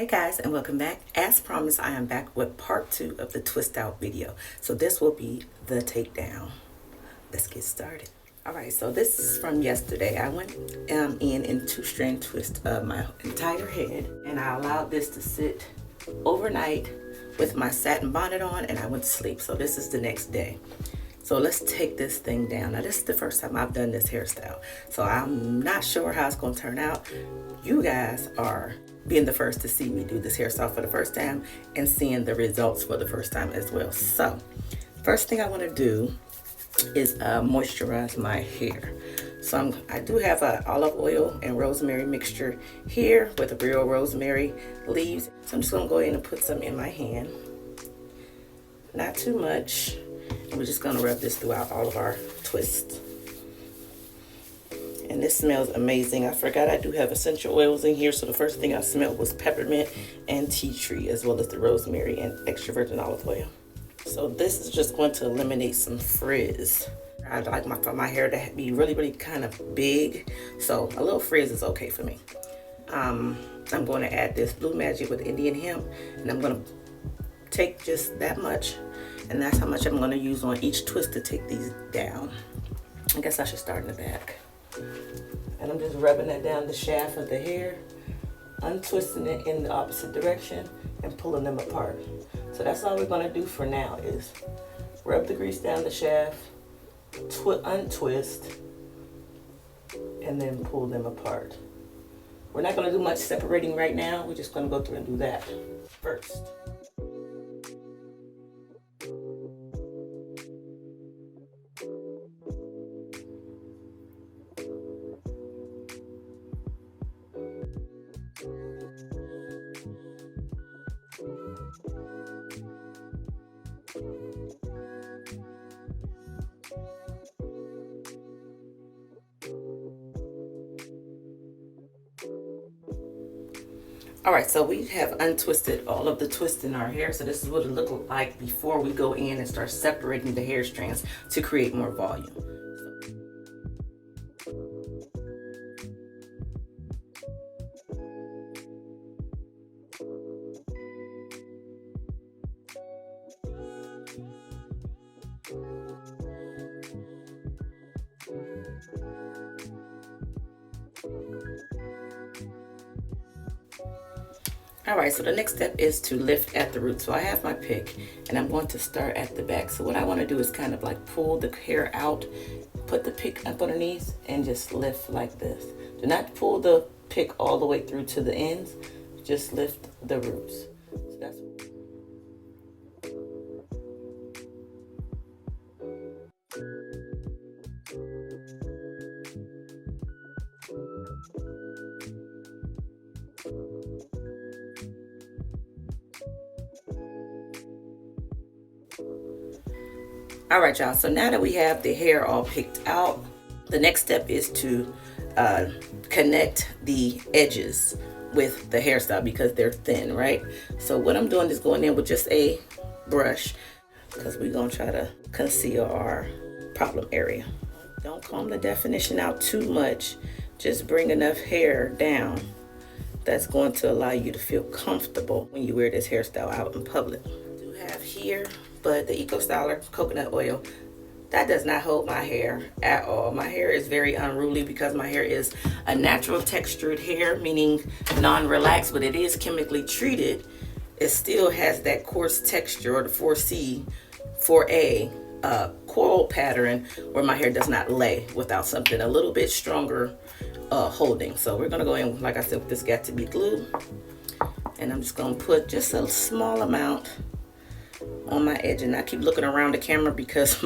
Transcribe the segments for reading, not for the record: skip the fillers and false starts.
Hey guys, and welcome back. As promised, I am back with part 2 of the twist out video. So this will be the takedown. Let's get started. Alright, so this is from yesterday. I went in two strand twist of my entire head, and I allowed this to sit overnight with my satin bonnet on, and I went to sleep. So this is the next day. So let's take this thing down. Now this is the first time I've done this hairstyle, so I'm not sure how it's going to turn out. You guys are being the first to see me do this hairstyle for the first time and seeing the results for the first time as well. So first thing I want to do is moisturize my hair. So I do have a olive oil and rosemary mixture here with real rosemary leaves. So I'm just going to go ahead and put some in my hand. Not too much. And we're just going to rub this throughout all of our twists. And this smells amazing. I forgot I do have essential oils in here, so the first thing I smelled was peppermint and tea tree, as well as the rosemary and extra virgin olive oil. So this is just going to eliminate some frizz. I like for my hair to be really kind of big, so a little frizz is okay for me. I'm going to add this Blue Magic with Indian hemp, and I'm going to take just that much, and that's how much I'm going to use on each twist to take these down. I guess I should start in the back. And I'm just rubbing that down the shaft of the hair, untwisting it in the opposite direction and pulling them apart. So that's all we're going to do for now is rub the grease down the shaft, untwist, and then pull them apart. We're not going to do much separating right now. We're just going to go through and do that first. Alright, so we have untwisted all of the twists in our hair. So this is what it looked like before we go in and start separating the hair strands to create more volume. Alright, so the next step is to lift at the root. So I have my pick and I'm going to start at the back. So what I want to do is kind of like pull the hair out, put the pick up underneath, and just lift like this. Do not pull the pick all the way through to the ends, just lift the roots. So that's Alright y'all, so now that we have the hair all picked out, the next step is to connect the edges with the hairstyle because they're thin, right? So what I'm doing is going in with just a brush because we're going to try to conceal our problem area. Don't comb the definition out too much. Just bring enough hair down that's going to allow you to feel comfortable when you wear this hairstyle out in public. I do have here, but the Eco Styler coconut oil, that does not hold my hair at all. My hair is very unruly because my hair is a natural textured hair, meaning non-relaxed, but it is chemically treated. It still has that coarse texture, or the 4C, 4A coil pattern, where my hair does not lay without something a little bit stronger holding. So we're gonna go in, like I said, with this Got To Be glue, and I'm just gonna put just a small amount on my edge. And I keep looking around the camera because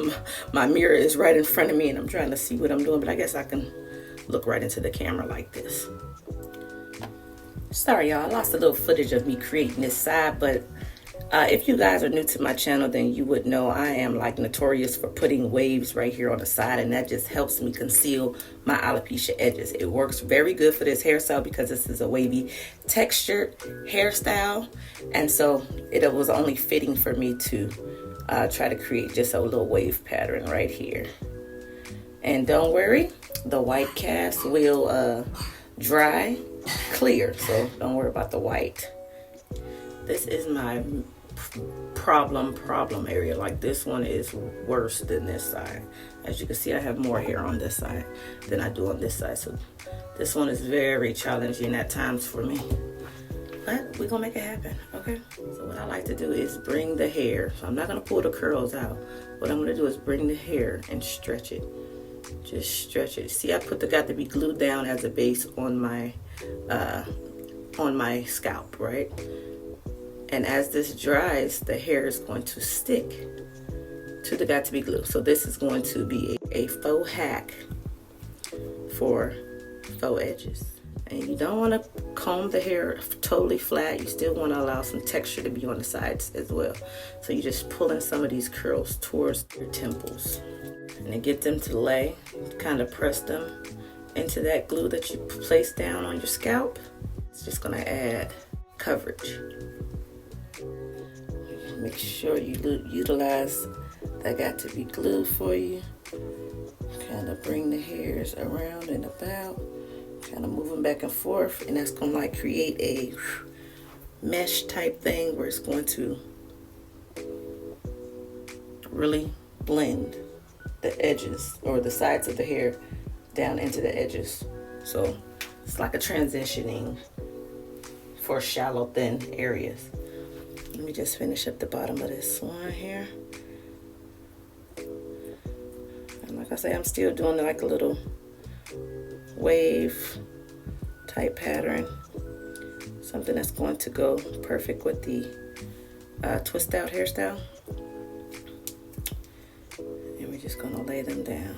my mirror is right in front of me and I'm trying to see what I'm doing, but I guess I can look right into the camera like this. Sorry y'all, I lost a little footage of me creating this side, but if you guys are new to my channel, then you would know I am like notorious for putting waves right here on the side, and that just helps me conceal my alopecia edges. It works very good for this hairstyle because this is a wavy textured hairstyle, and so it was only fitting for me to try to create just a little wave pattern right here. And don't worry, the white cast will dry clear, so don't worry about the white. This is my problem area. Like, this one is worse than this side. As you can see, I have more hair on this side than I do on this side. So this one is very challenging at times for me. But we're gonna make it happen, okay? So what I like to do is bring the hair. So I'm not gonna pull the curls out. What I'm gonna do is bring the hair and stretch it. Just stretch it. See, I put the got to be glued down as a base on my scalp, right? And as this dries, the hair is going to stick to the got to be glue. So this is going to be a faux hack for faux edges. And you don't want to comb the hair totally flat. You still want to allow some texture to be on the sides as well. So you're just pulling some of these curls towards your temples. And then get them to lay, kind of press them into that glue that you place down on your scalp. It's just going to add coverage. Make sure you utilize that got to be glue for you. Kind of bring the hairs around and about, kind of moving back and forth, and that's going to like create a mesh type thing where it's going to really blend the edges or the sides of the hair down into the edges. So it's like a transitioning for shallow, thin areas. Let me just finish up the bottom of this one here. And like I say, I'm still doing like a little wave type pattern. Something that's going to go perfect with the twist out hairstyle. And we're just gonna lay them down.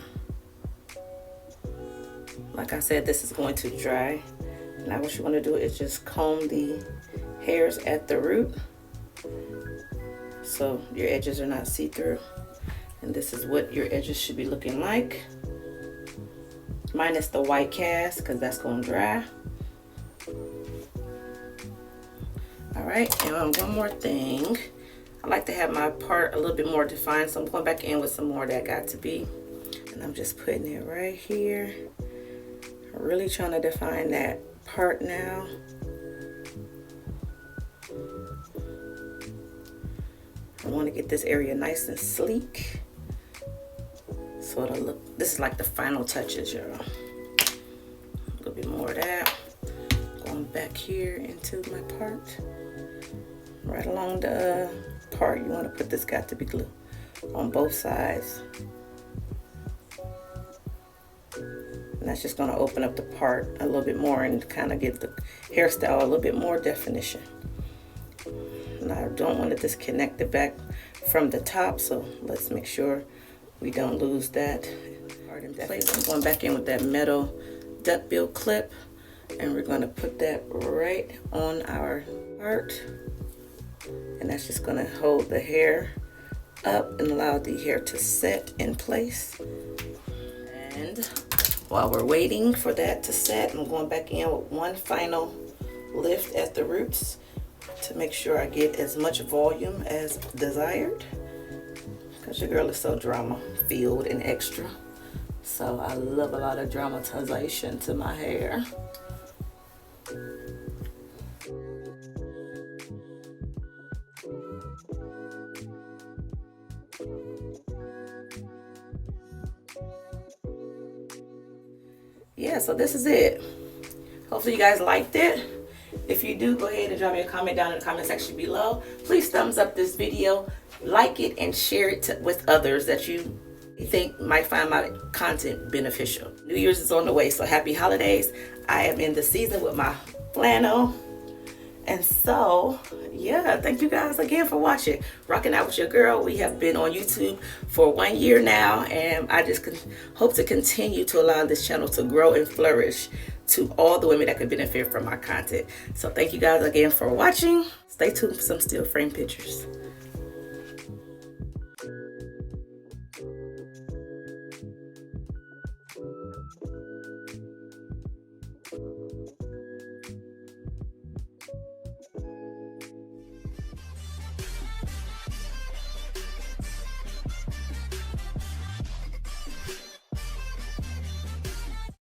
Like I said, this is going to dry. Now what you want to do is just comb the hairs at the root so your edges are not see-through. And this is what your edges should be looking like, minus the white cast, because that's going to dry. All right, and one more thing. I like to have my part a little bit more defined, so I'm going back in with some more that got to be. And I'm just putting it right here. I'm really trying to define that part now. I want to get this area nice and sleek. So it'll look, this is like the final touches, y'all. A little bit more of that. Going back here into my part. Right along the part, you want to put this got to be glue on both sides. And that's just going to open up the part a little bit more and kind of give the hairstyle a little bit more definition. And I don't want to disconnect it back from the top, so let's make sure we don't lose that part in place. I'm going back in with that metal duckbill clip, and we're going to put that right on our part. And that's just going to hold the hair up and allow the hair to set in place. And while we're waiting for that to set, I'm going back in with one final lift at the roots to make sure I get as much volume as desired, because your girl is so drama filled and extra. So I love a lot of dramatization to my hair. Yeah, so this is it. Hopefully you guys liked it. If you do, go ahead and drop me a comment down in the comment section below. Please thumbs up this video, like it, and share it with others that you think might find my content beneficial. New Year's is on the way, so happy holidays. I am in the season with my flannel. And so, yeah, thank you guys again for watching. Rocking out with your girl. We have been on YouTube for 1 year now, and I just hope to continue to allow this channel to grow and flourish to all the women that could benefit from my content. So thank you guys again for watching. Stay tuned for some still frame pictures.